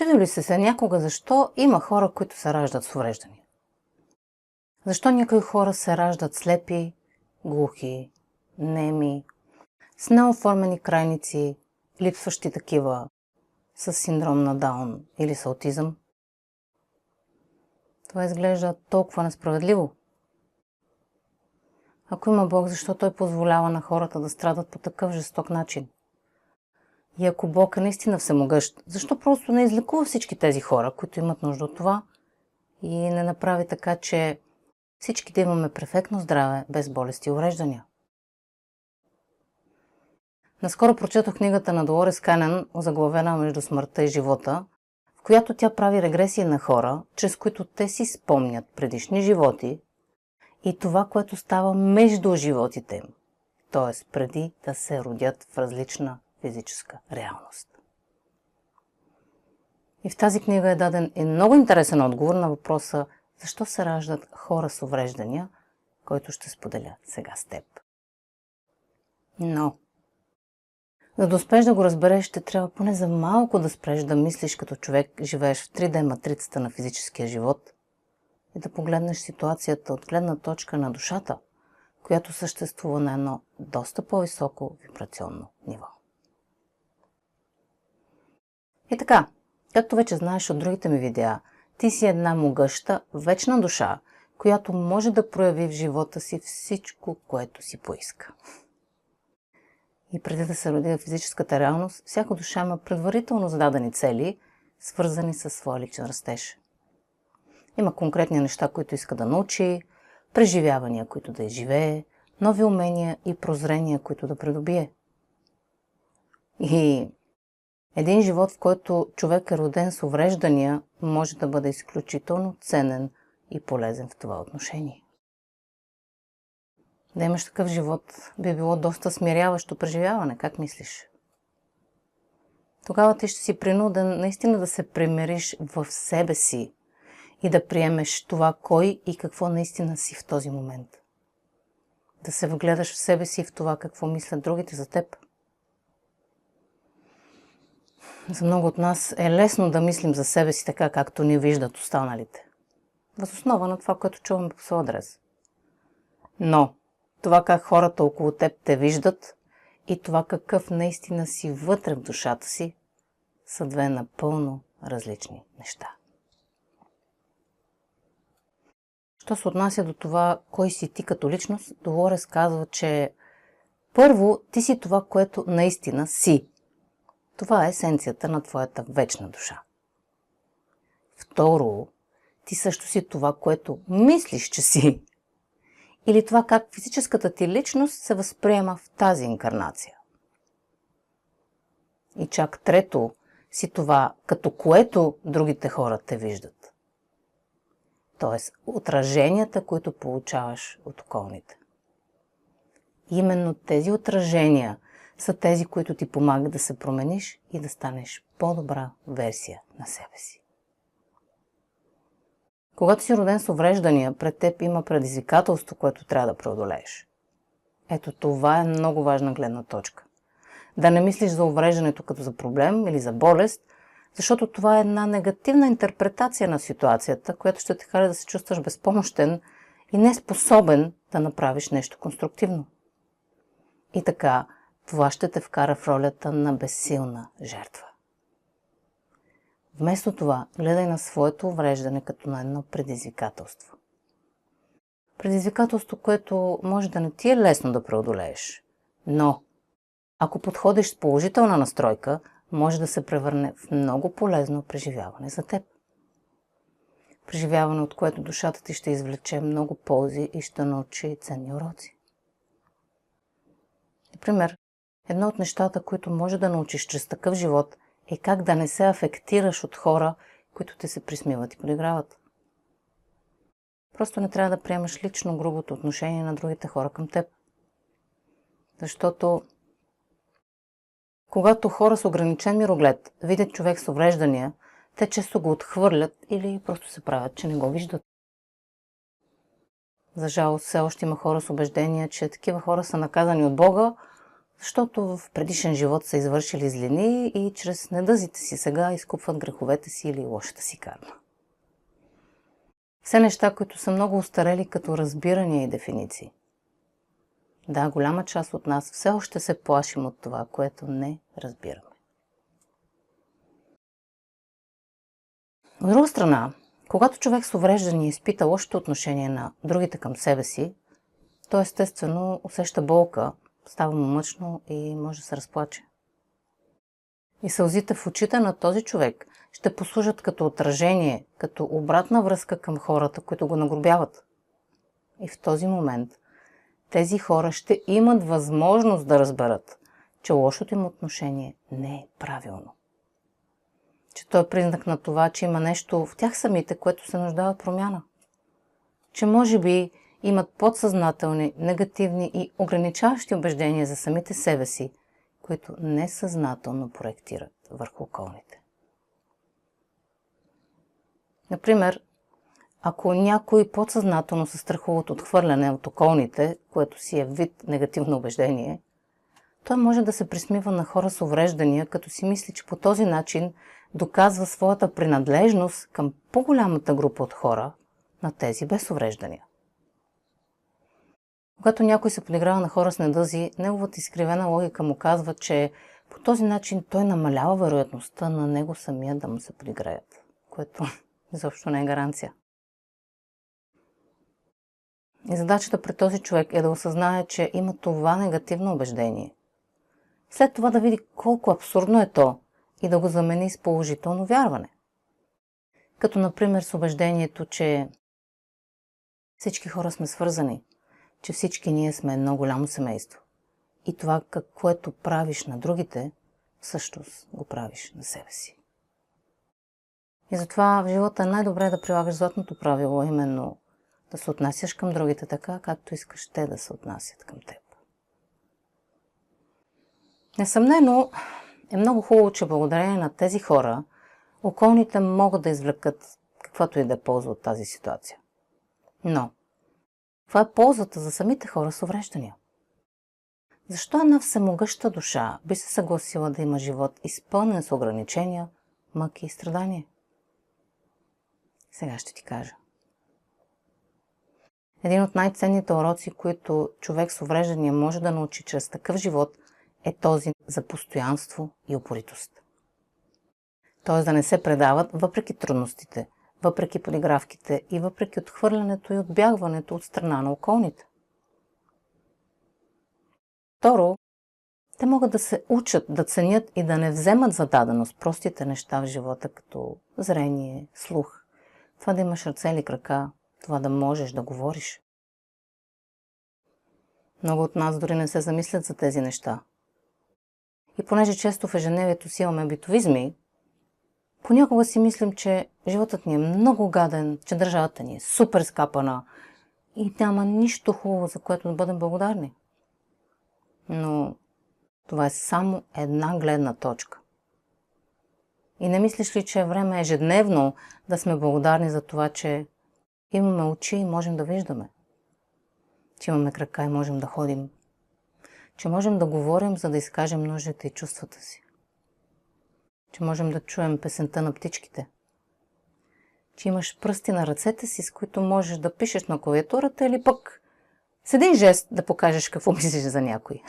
Чудили ли сте се някога защо има хора, които се раждат с увреждания? Защо някои хора се раждат слепи, глухи, неми, с неоформени крайници, липсващи такива, с синдром на Даун или с аутизъм? Това изглежда толкова несправедливо. Ако има Бог, защо Той позволява на хората да страдат по такъв жесток начин? И ако Бог е наистина всемогъщ, защо просто не излекува всички тези хора, които имат нужда от това и не направи така, че всички да имаме перфектно здраве, без болести и увреждания? Наскоро прочетох книгата на Долорес Канън, озаглавена "Между смъртта и живота", в която тя прави регресия на хора, чрез които те си спомнят предишни животи и това, което става между животите им, т.е. преди да се родят в различна физическа реалност. И в тази книга е даден много интересен отговор на въпроса защо се раждат хора с увреждания, който ще споделя сега с теб. Но, за да успееш да го разбереш, ще трябва поне за малко да спреш да мислиш като човек, живееш в 3D матрицата на физическия живот и да погледнеш ситуацията от гледна точка на душата, която съществува на едно доста по-високо вибрационно ниво. И така, както вече знаеш от другите ми видеа, ти си една могъща, вечна душа, която може да прояви в живота си всичко, което си поиска. И преди да се роди в физическата реалност, всяка душа има предварително зададени цели, свързани с своя личен растеж. Има конкретни неща, които иска да научи, преживявания, които да изживее, нови умения и прозрения, които да придобие. И един живот, в който човек е роден с увреждания, може да бъде изключително ценен и полезен в това отношение. Да имаш такъв живот би било доста смиряващо преживяване, как мислиш? Тогава ти ще си принуден наистина да се примириш в себе си и да приемеш това кой и какво наистина си в този момент. Да се вгледаш в себе си и в това какво мислят другите за теб. За много от нас е лесно да мислим за себе си така, както ни виждат останалите. Въз основа на това, което чуваме по своя адрес. Но това как хората около теб те виждат и това какъв наистина си вътре в душата си са две напълно различни неща. Що се отнася до това, кой си ти като личност, Долорес казва, че първо ти си това, което наистина си. Това е есенцията на твоята вечна душа. Второ, ти също си това, което мислиш, че си. Или това как физическата ти личност се възприема в тази инкарнация. И чак трето, си това, като което другите хора те виждат. Тоест, отраженията, които получаваш от околните. Именно тези отражения са тези, които ти помагат да се промениш и да станеш по-добра версия на себе си. Когато си роден с увреждания, пред теб има предизвикателство, което трябва да преодолееш. Ето това е много важна гледна точка. Да не мислиш за увреждането като за проблем или за болест, защото това е една негативна интерпретация на ситуацията, която ще те кара да се чувстваш безпомощен и неспособен да направиш нещо конструктивно. И така, това ще те вкара в ролята на безсилна жертва. Вместо това, гледай на своето увреждане като на едно предизвикателство. Предизвикателство, което може да не ти е лесно да преодолееш, но ако подходиш с положителна настройка, може да се превърне в много полезно преживяване за теб. Преживяване, от което душата ти ще извлече много ползи и ще научи ценни уроци. Например, едно от нещата, които може да научиш чрез такъв живот, е как да не се афектираш от хора, които те се присмиват и подиграват. Просто не трябва да приемаш лично грубото отношение на другите хора към теб. Защото когато хора с ограничен мироглед видят човек с увреждания, те често го отхвърлят или просто се правят, че не го виждат. За жалост, все още има хора с убеждения, че такива хора са наказани от Бога, защото в предишен живот са извършили злини и чрез недъзите си сега изкупват греховете си или лошата си карма. Все неща, които са много устарели като разбирания и дефиниции. Да, голяма част от нас все още се плашим от това, което не разбираме. От друга страна, когато човек с увреждане изпита лошото отношение на другите към себе си, той естествено усеща болка, става му мъчно и може да се разплаче. И сълзите в очите на този човек ще послужат като отражение, като обратна връзка към хората, които го нагрубяват. И в този момент тези хора ще имат възможност да разберат, че лошото им отношение не е правилно. Че то е признак на това, че има нещо в тях самите, което се нуждае от промяна. Че може би имат подсъзнателни, негативни и ограничаващи убеждения за самите себе си, които несъзнателно проектират върху околните. Например, ако някой подсъзнателно се страхува от отхвърляне от околните, което си е вид негативно убеждение, той може да се присмива на хора с увреждания, като си мисли, че по този начин доказва своята принадлежност към по-голямата група от хора на тези без увреждания. Когато някой се подиграва на хора с недъзи, неговата изкривена логика му казва, че по този начин той намалява вероятността на него самия да му се подиграят, което изобщо не е гаранция. И задачата пред този човек е да осъзнае, че има това негативно убеждение. След това да види колко абсурдно е то и да го замени с положително вярване. Като например с убеждението, че всички хора сме свързани, че всички ние сме едно голямо семейство. И това, което правиш на другите, всъщност го правиш на себе си. И затова в живота е най-добре да прилагаш златното правило, именно да се отнасяш към другите така, както искаш те да се отнасят към теб. Несъмнено е много хубаво, че благодарение на тези хора, околните могат да извлекат каквато и да е полза от тази ситуация. Но това е ползата за самите хора с увреждания. Защо една всемогъща душа би се съгласила да има живот изпълнен с ограничения, мъки и страдания? Сега ще ти кажа. Един от най-ценните уроци, които човек с увреждания може да научи чрез такъв живот, е този за постоянство и упоритост. Тоест да не се предават въпреки трудностите, въпреки подигравките и въпреки отхвърлянето и отбягването от страна на околните. Второ, те могат да се учат да ценят и да не вземат за даденост простите неща в живота, като зрение, слух, това да имаш ръце или крака, това да можеш да говориш. Много от нас дори не се замислят за тези неща. И понеже често в ежедневието си имаме битовизми, понякога си мислим, че животът ни е много гаден, че държавата ни е супер скапана и няма нищо хубаво, за което да бъдем благодарни. Но това е само една гледна точка. И не мислиш ли, че е време ежедневно да сме благодарни за това, че имаме очи и можем да виждаме, че имаме крака и можем да ходим, че можем да говорим, за да изкажем нуждите и чувствата си, че можем да чуем песента на птичките, че имаш пръсти на ръцете си, с които можеш да пишеш на клавиатурата или пък с един жест да покажеш какво мислиш за някой.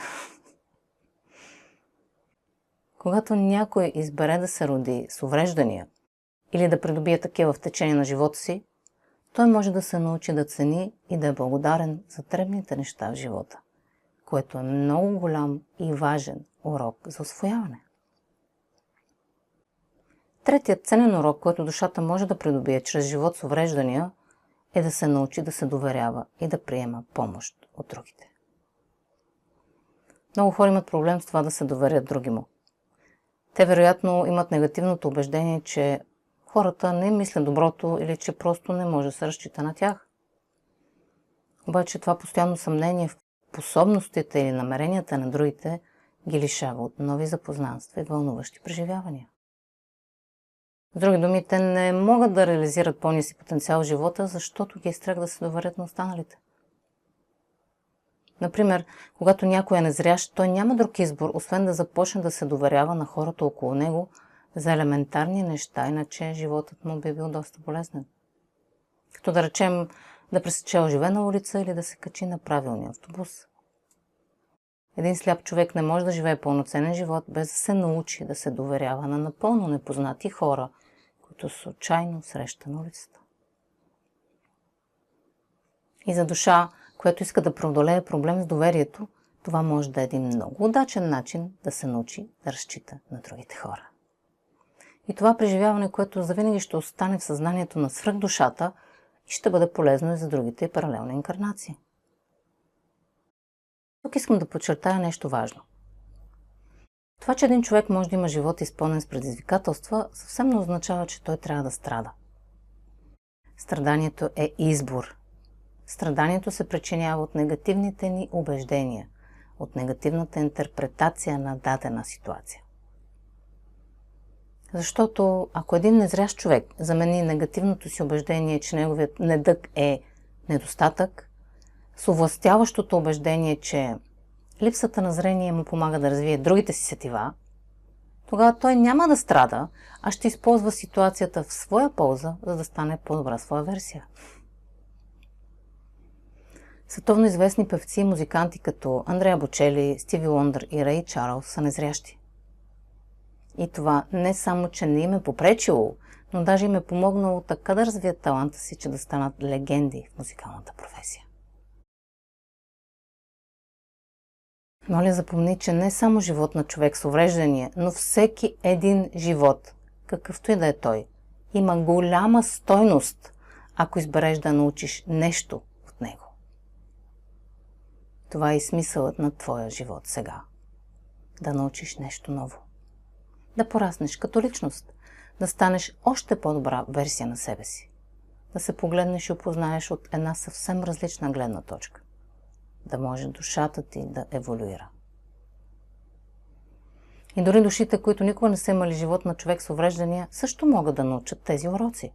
Когато някой избере да се роди с увреждания или да придобие такива в течение на живота си, той може да се научи да цени и да е благодарен за дребните неща в живота, което е много голям и важен урок за усвояване. Третият ценен урок, който душата може да придобие чрез живот с увреждания, е да се научи да се доверява и да приема помощ от другите. Много хора имат проблем с това да се доверят другиму. Те вероятно имат негативното убеждение, че хората не мислят доброто или че просто не може да се разчита на тях. Обаче това постоянно съмнение в способностите или намеренията на другите ги лишава от нови запознанства и вълнуващи преживявания. С други думи, те не могат да реализират пълния си потенциал в живота, защото ги е страх да се доверят на останалите. Например, когато някой е незрящ, той няма друг избор, освен да започне да се доверява на хората около него за елементарни неща, иначе животът му би бил доста болезнен. Като да речем да пресече оживена улица или да се качи на правилния автобус. Един сляп човек не може да живее пълноценен живот, без да се научи да се доверява на напълно непознати хора, които случайно среща на улицата. И за душа, която иска да преодолее проблем с доверието, това може да е един много удачен начин да се научи да разчита на другите хора. И това преживяване, което завинаги ще остане в съзнанието на свръхдушата и ще бъде полезно и за другите паралелни инкарнации. Тук искам да подчертая нещо важно. Това, че един човек може да има живот изпълнен с предизвикателства, съвсем не означава, че той трябва да страда. Страданието е избор. Страданието се причинява от негативните ни убеждения, от негативната интерпретация на дадена ситуация. Защото ако един незрящ човек замени негативното си убеждение, че неговият недъг е недостатък, с овластяващото убеждение, че липсата на зрение му помага да развие другите си сетива, тогава той няма да страда, а ще използва ситуацията в своя полза, за да стане по-добра своя версия. Световно известни певци и музиканти като Андреа Бочели, Стиви Уондър и Рей Чарлз са незрящи. И това не само, че не им е попречило, но даже им е помогнало така да развият таланта си, че да станат легенди в музикалната професия. Моля, запомни, че не само живот на човек с увреждания, но всеки един живот, какъвто и да е той, има голяма стойност, ако избереш да научиш нещо от него. Това е и смисълът на твоя живот сега. Да научиш нещо ново. Да пораснеш като личност, да станеш още по-добра версия на себе си. Да се погледнеш и опознаеш от една съвсем различна гледна точка. Да може душата ти да еволюира. И дори душите, които никога не са имали живот на човек с увреждания, също могат да научат тези уроци.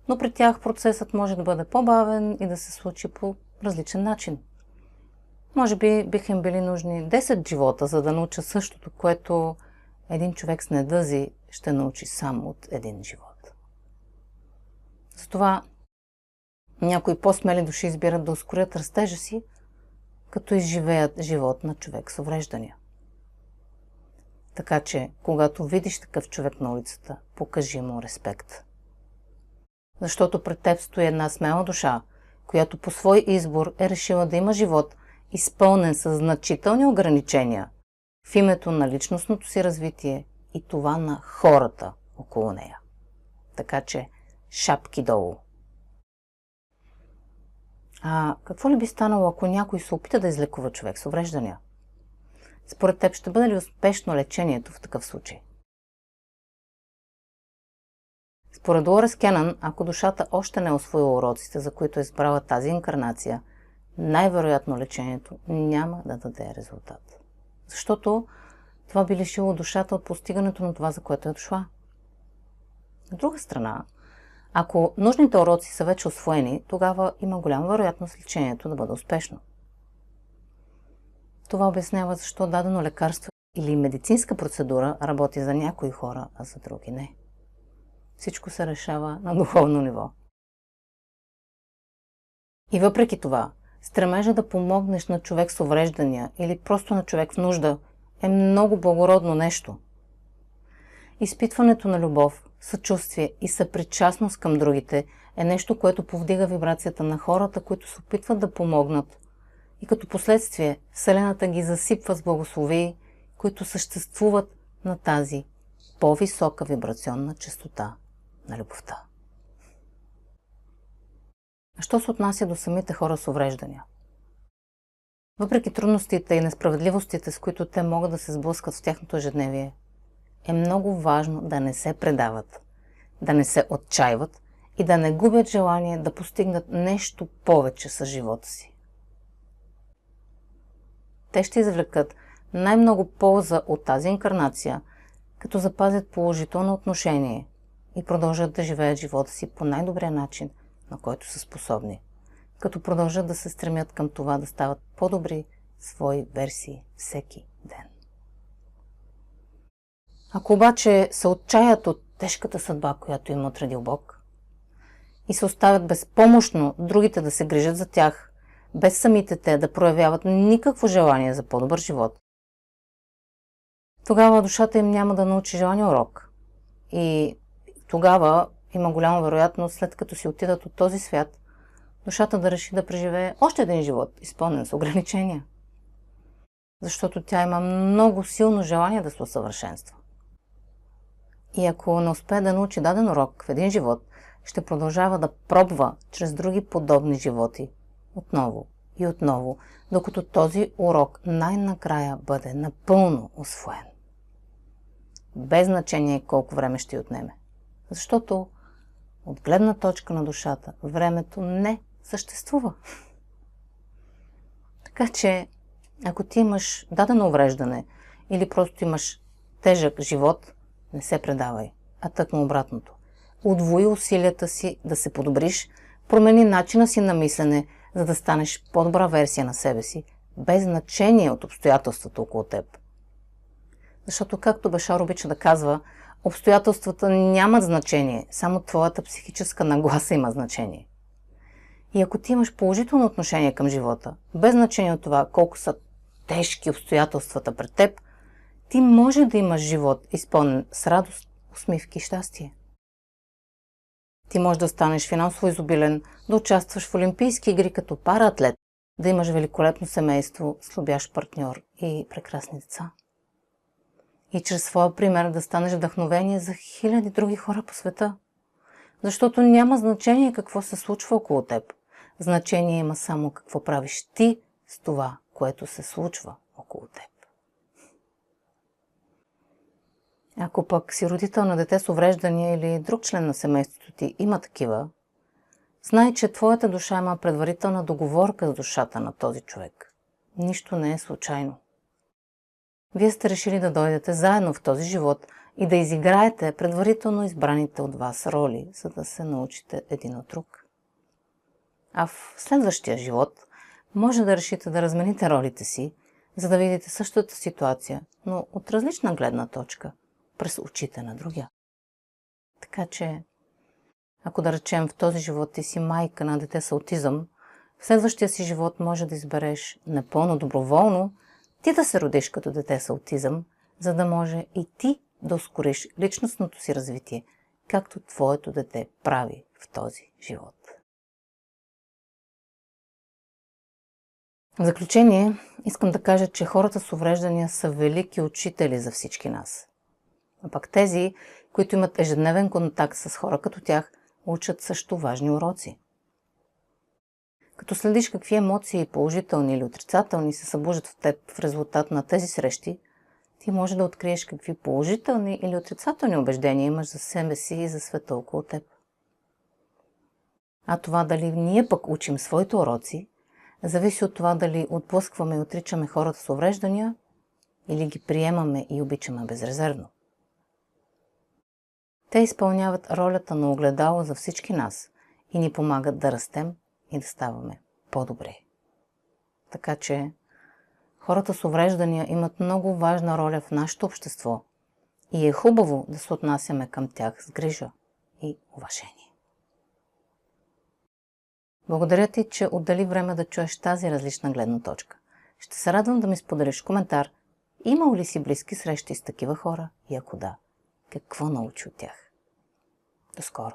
Но при тях процесът може да бъде по-бавен и да се случи по различен начин. Може би биха им били нужни 10 живота, за да научат същото, което един човек с недъзи ще научи само от един живот. Затова някои по-смели души избират да ускорят растежа си, като изживеят живот на човек с увреждания. Така че, когато видиш такъв човек на улицата, покажи му респект. Защото пред теб стои една смела душа, която по свой избор е решила да има живот, изпълнен с значителни ограничения в името на личностното си развитие и това на хората около нея. Така че, шапки долу. А какво ли би станало, ако някой се опита да излекува човек с увреждания? Според теб ще бъде ли успешно лечението в такъв случай? Според Долорес Кенън, ако душата още не е усвоила уроците, за които е избрала тази инкарнация, най-вероятно лечението няма да даде резултат. Защото това би лишило душата от постигането на това, за което е дошла. От друга страна, ако нужните уроци са вече усвоени, тогава има голяма вероятност лечението да бъде успешно. Това обяснява защо дадено лекарство или медицинска процедура работи за някои хора, а за други не. Всичко се решава на духовно ниво. И въпреки това, стремежа да помогнеш на човек с увреждания или просто на човек в нужда е много благородно нещо. Изпитването на любов, съчувствие и съпричастност към другите е нещо, което повдига вибрацията на хората, които се опитват да помогнат. И като последствие Вселената ги засипва с благословии, които съществуват на тази по-висока вибрационна честота на любовта. А що се отнася до самите хора с увреждания? Въпреки трудностите и несправедливостите, с които те могат да се сблъскат в тяхното ежедневие, е много важно да не се предават, да не се отчаиват и да не губят желание да постигнат нещо повече с живота си. Те ще извлекат най-много полза от тази инкарнация, като запазят положително отношение и продължат да живеят живота си по най-добрия начин, на който са способни. като продължат да се стремят към това да стават по-добри свои версии всеки ден. Ако обаче се отчаят от тежката съдба, която им отредил Бог, и се оставят безпомощно другите да се грижат за тях, без самите те да проявяват никакво желание за по-добър живот, тогава душата им няма да научи желания урок. И тогава има голяма вероятност, след като си отидат от този свят, душата да реши да преживее още един живот, изпълнен с ограничения. Защото тя има много силно желание да се усъвършенства. И ако не успее да научи даден урок в един живот, ще продължава да пробва чрез други подобни животи отново и отново, докато този урок най-накрая бъде напълно усвоен. Без значение колко време ще й отнеме. Защото от гледна точка на душата времето не съществува. Така че, ако ти имаш дадено увреждане или просто имаш тежък живот, не се предавай, а тъкмо обратното. Удвои усилията си да се подобриш, промени начина си на мислене, за да станеш по-добра версия на себе си, без значение от обстоятелствата около теб. Защото, както Бешар обича да казва, обстоятелствата нямат значение, само твоята психическа нагласа има значение. И ако ти имаш положително отношение към живота, без значение от това колко са тежки обстоятелствата пред теб, ти може да имаш живот, изпълнен с радост, усмивки и щастие. Ти можеш да станеш финансово изобилен, да участваш в олимпийски игри като параатлет, да имаш великолепно семейство, с любящ партньор и прекрасни деца. И чрез своя пример да станеш вдъхновение за хиляди други хора по света. Защото няма значение какво се случва около теб. Значение има само какво правиш ти с това, което се случва около теб. Ако пък си родител на дете с увреждания или друг член на семейството ти има такива, знай, че твоята душа има предварителна договорка с душата на този човек. Нищо не е случайно. Вие сте решили да дойдете заедно в този живот и да изиграете предварително избраните от вас роли, за да се научите един от друг. А в следващия живот може да решите да размените ролите си, за да видите същата ситуация, но от различна гледна точка, през очите на другия. Така че, ако да речем в този живот ти си майка на дете с аутизъм, в следващия си живот може да избереш напълно доброволно ти да се родиш като дете с аутизъм, за да може и ти да ускориш личностното си развитие, както твоето дете прави в този живот. В заключение, искам да кажа, че хората с увреждания са велики учители за всички нас. А пък тези, които имат ежедневен контакт с хора като тях, учат също важни уроци. Като следиш какви емоции, положителни или отрицателни, се събуждат в теб в резултат на тези срещи, ти може да откриеш какви положителни или отрицателни убеждения имаш за себе си и за света около теб. А това дали ние пък учим своите уроци, зависи от това дали отблъскваме и отричаме хората с увреждания или ги приемаме и обичаме безрезервно. Те изпълняват ролята на огледало за всички нас и ни помагат да растем и да ставаме по-добре. Така че хората с увреждания имат много важна роля в нашето общество и е хубаво да се отнасяме към тях с грижа и уважение. Благодаря ти, че отдели време да чуеш тази различна гледна точка. Ще се радвам да ми споделиш коментар, имал ли си близки срещи с такива хора и ако да, какво научи от тях. До скоро!